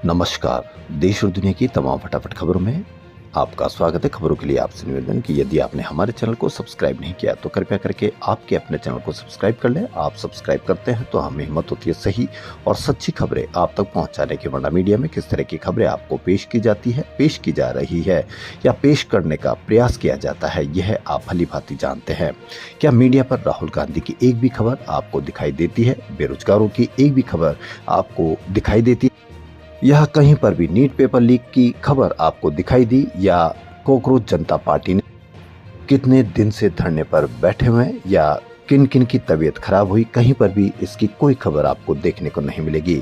नमस्कार। देश और दुनिया की तमाम फटाफट खबरों में आपका स्वागत है। खबरों के लिए आपसे निवेदन कि यदि आपने हमारे चैनल को सब्सक्राइब नहीं किया तो कृपया करके आपके अपने चैनल को सब्सक्राइब कर लें। आप सब्सक्राइब करते हैं तो हमें हिम्मत होती है सही और सच्ची खबरें आप तक पहुंचाने की। वरना मीडिया में किस तरह की खबरें आपको पेश की जाती है, पेश की जा रही है या पेश करने का प्रयास किया जाता है, यह आप भली भांति जानते हैं। क्या मीडिया पर राहुल गांधी की एक भी खबर आपको दिखाई देती है? बेरोजगारों की एक भी खबर आपको दिखाई देती है? यह कहीं पर भी नीट पेपर लीक की खबर आपको दिखाई दी? या कोकरोच जनता पार्टी ने कितने दिन से धरने पर बैठे हुए हैं या किन किन की तबीयत खराब हुई, कहीं पर भी इसकी कोई खबर आपको देखने को नहीं मिलेगी।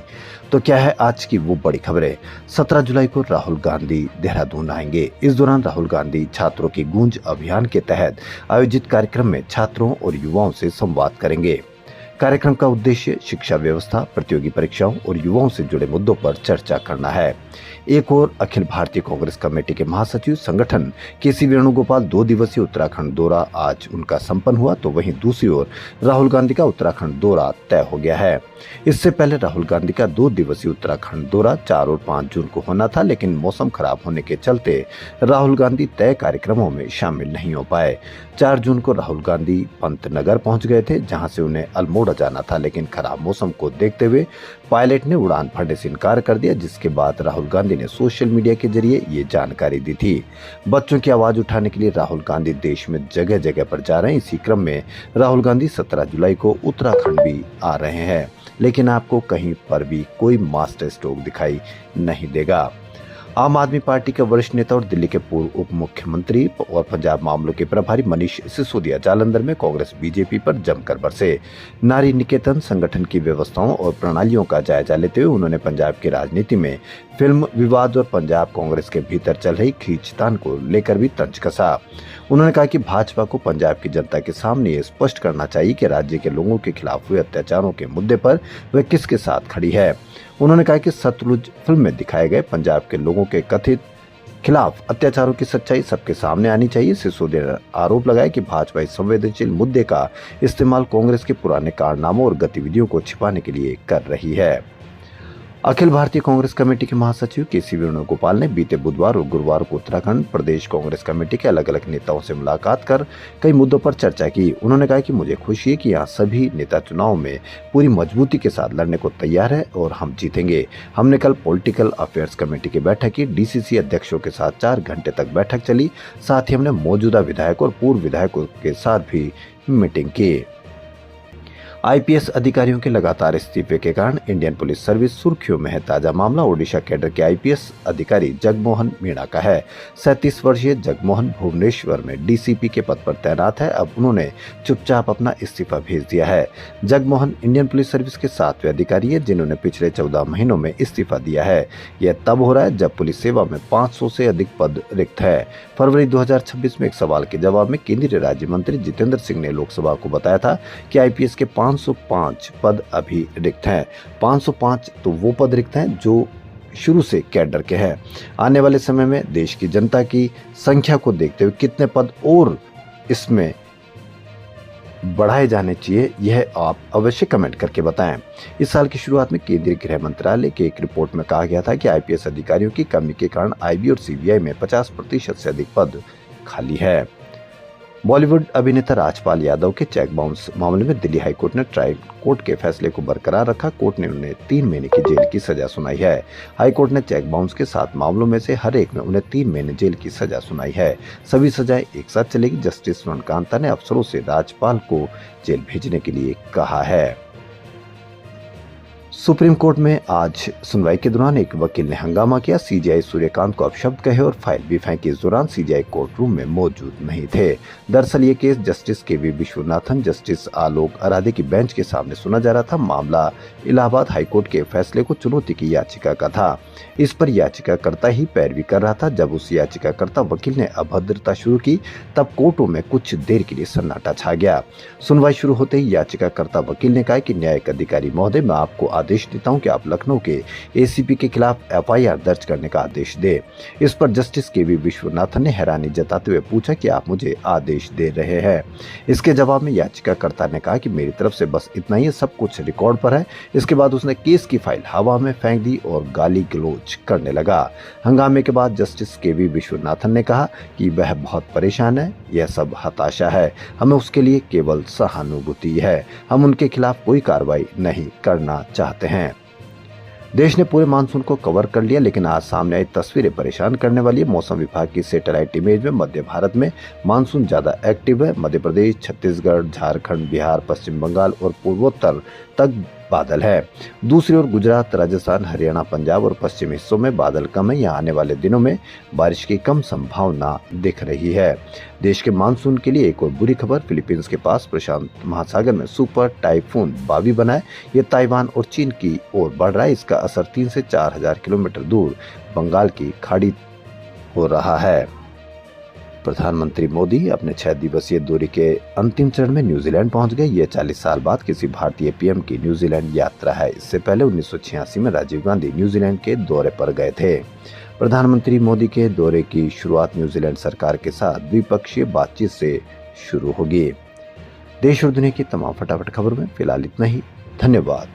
तो क्या है आज की वो बड़ी खबरें? 17 जुलाई को राहुल गांधी देहरादून आएंगे। इस दौरान राहुल गांधी छात्रों की गूंज अभियान के तहत आयोजित कार्यक्रम में छात्रों और युवाओं से संवाद करेंगे। कार्यक्रम का उद्देश्य शिक्षा व्यवस्था, प्रतियोगी परीक्षाओं और युवाओं से जुड़े मुद्दों पर चर्चा करना है। एक और अखिल भारतीय कांग्रेस कमेटी के महासचिव संगठन केसी वेणुगोपाल 2 दिवसीय उत्तराखंड दौरा आज उनका संपन्न हुआ, तो वहीं दूसरी ओर राहुल गांधी का उत्तराखंड दौरा तय हो गया है। इससे पहले राहुल गांधी का 2 दिवसीय उत्तराखंड दौरा 4 और 5 जून को होना था, लेकिन मौसम खराब होने के चलते राहुल गांधी तय कार्यक्रमों में शामिल नहीं हो पाए। 4 जून को राहुल गांधी पंतनगर पहुंच गए थे, जहां से उन्हें अल्मोड़ा जाना था, लेकिन खराब मौसम को देखते हुए पायलट ने उड़ान भरने से इनकार कर दिया, जिसके बाद राहुल गांधी ने सोशल मीडिया के जरिए ये जानकारी दी थी। बच्चों की आवाज उठाने के लिए राहुल गांधी देश में जगह जगह पर जा रहे हैं। इसी क्रम में राहुल गांधी 17 जुलाई को उत्तराखंड भी आ रहे हैं, लेकिन आपको कहीं पर भी कोई मास्टर स्ट्रोक दिखाई नहीं देगा। आम आदमी पार्टी के वरिष्ठ नेता और दिल्ली के पूर्व उप मुख्यमंत्री और पंजाब मामलों के प्रभारी मनीष सिसोदिया जालंधर में कांग्रेस बीजेपी पर जमकर बरसे। नारी निकेतन संगठन की व्यवस्थाओं और प्रणालियों का जायजा लेते हुए उन्होंने पंजाब की राजनीति में फिल्म विवाद और पंजाब कांग्रेस के भीतर चल रही खींचतान को लेकर भी तंज कसा। उन्होंने कहा कि भाजपा को पंजाब की जनता के सामने ये स्पष्ट करना चाहिए कि राज्य के लोगों के खिलाफ हुए अत्याचारों के मुद्दे पर वह किसके साथ खड़ी है। उन्होंने कहा कि सतलुज फिल्म में दिखाए गए पंजाब के लोगों के कथित खिलाफ अत्याचारों की सच्चाई सबके सामने आनी चाहिए। सिसोदिया ने आरोप लगाया कि भाजपा इस संवेदनशील मुद्दे का इस्तेमाल कांग्रेस के पुराने कारनामों और गतिविधियों को छिपाने के लिए कर रही है। अखिल भारतीय कांग्रेस कमेटी के महासचिव केसी वेणुगोपाल ने बीते बुधवार और गुरुवार को उत्तराखंड प्रदेश कांग्रेस कमेटी के अलग अलग नेताओं से मुलाकात कर कई मुद्दों पर चर्चा की। उन्होंने कहा कि मुझे खुशी है कि यहाँ सभी नेता चुनाव में पूरी मजबूती के साथ लड़ने को तैयार है और हम जीतेंगे। हमने कल पॉलिटिकल अफेयर्स कमेटी की बैठक की, डीसीसी अध्यक्षों के साथ 4 घंटे तक बैठक चली। साथ ही हमने मौजूदा विधायकों और पूर्व विधायकों के साथ भी मीटिंग की। आईपीएस अधिकारियों के लगातार इस्तीफे के कारण इंडियन पुलिस सर्विस सुर्खियों में है। ताजा मामला ओडिशा कैडर के आईपीएस अधिकारी जगमोहन मीणा का है। 37 वर्षीय जगमोहन भुवनेश्वर में डीसीपी के पद पर तैनात है। अब उन्होंने चुपचाप अपना इस्तीफा भेज दिया है। जगमोहन इंडियन पुलिस सर्विस के 7वें अधिकारी है जिन्होंने पिछले 14 महीनों में इस्तीफा दिया है। यह तब हो रहा है जब पुलिस सेवा में 500 से अधिक पद रिक्त है। फरवरी 2026 में एक सवाल के जवाब में केंद्रीय राज्य मंत्री जितेंद्र सिंह ने लोकसभा को बताया था कि आईपीएस के 505 पद अभी रिक्त हैं। 505 तो वो पद रिक्त हैं जो शुरू से कैडर के हैं। आने वाले समय में देश की जनता की संख्या को देखते हुए कितने पद और इसमें बढ़ाए जाने चाहिए, यह आप अवश्य कमेंट करके बताएं। इस साल की शुरुआत में केंद्रीय गृह मंत्रालय की एक रिपोर्ट में कहा गया था कि आईपीएस अधिकारियों की कमी के कारण आईबी और सीबीआई में 50% से अधिक पद खाली है। बॉलीवुड अभिनेता राजपाल यादव के चेक बाउंस मामले में दिल्ली हाईकोर्ट ने ट्रायल कोर्ट के फैसले को बरकरार रखा। कोर्ट ने उन्हें 3 महीने की जेल की सजा सुनाई है। हाईकोर्ट ने चेक बाउंस के 7 मामलों में से हर एक में उन्हें 3 महीने जेल की सजा सुनाई है। सभी सजाएं एक साथ चलेगी। जस्टिस सुनकांता ने अफसरों से राजपाल को जेल भेजने के लिए कहा है। सुप्रीम कोर्ट में आज सुनवाई के दौरान एक वकील ने हंगामा किया। सीजेआई सूर्यकांत को अपशब्द कहे और फाइल भी फेंकी। इस दौरान सीजेआई कोर्ट रूम में मौजूद नहीं थे। दरअसल ये केस जस्टिस केवी विश्वनाथन, जस्टिस आलोक आराधे की बेंच के सामने सुना जा रहा था। मामला इलाहाबाद हाईकोर्ट के फैसले को चुनौती की याचिका का था। इस पर याचिकाकर्ता ही पैरवी कर रहा था। जब उस याचिकाकर्ता वकील ने अभद्रता शुरू की तब कोर्टों में कुछ देर के लिए सन्नाटा छा गया। सुनवाई शुरू होते ही याचिकाकर्ता वकील ने कहा कि न्यायिक अधिकारी महोदय, मैं आपको आदेश देता हूं कि आप लखनऊ के एसीपी के खिलाफ एफआईआर दर्ज करने का आदेश दे। इस पर जस्टिस केवी विश्वनाथन ने हैरानी जताते हुए पूछा कि आप मुझे आदेश दे रहे हैं। इसके जवाब में याचिकाकर्ता ने कहा कि मेरी तरफ से बस इतना ही, सब कुछ रिकॉर्ड पर है। इसके बाद उसने केस की फाइल हवा में फेंक दी और गाली गलौज करने लगा। हंगामे के बाद जस्टिस केवी विश्वनाथन ने कहा कि वह बहुत परेशान है, यह सब हताशा है, हमें उसके लिए केवल सहानुभूति है, हम उनके खिलाफ कोई कार्रवाई नहीं करना चाहते हैं। देश ने पूरे मानसून को कवर कर लिया, लेकिन आज सामने आई तस्वीरें परेशान करने वाली है। मौसम विभाग की सैटेलाइट इमेज में मध्य भारत में मानसून ज्यादा एक्टिव है। मध्य प्रदेश, छत्तीसगढ़, झारखंड, बिहार, पश्चिम बंगाल और पूर्वोत्तर तक बादल है। दूसरी ओर गुजरात, राजस्थान, हरियाणा, पंजाब और पश्चिमी हिस्सों में बादल कम है। यहाँ आने वाले दिनों में बारिश की कम संभावना दिख रही है। देश के मानसून के लिए एक और बुरी खबर, फिलीपींस के पास प्रशांत महासागर में सुपर टाइफून बावी बना है। ये ताइवान और चीन की ओर बढ़ रहा है। इसका असर 3 से 4,000 किलोमीटर दूर बंगाल की खाड़ी हो रहा है। प्रधानमंत्री मोदी अपने 6 दिवसीय दौरे के अंतिम चरण में न्यूजीलैंड पहुंच गए। ये 40 साल बाद किसी भारतीय पीएम की न्यूजीलैंड यात्रा है। इससे पहले 1986 में राजीव गांधी न्यूजीलैंड के दौरे पर गए थे। प्रधानमंत्री मोदी के दौरे की शुरुआत न्यूजीलैंड सरकार के साथ द्विपक्षीय बातचीत से शुरू होगी। देश और दुनिया की तमाम फटाफट खबरों में फिलहाल इतना ही। धन्यवाद।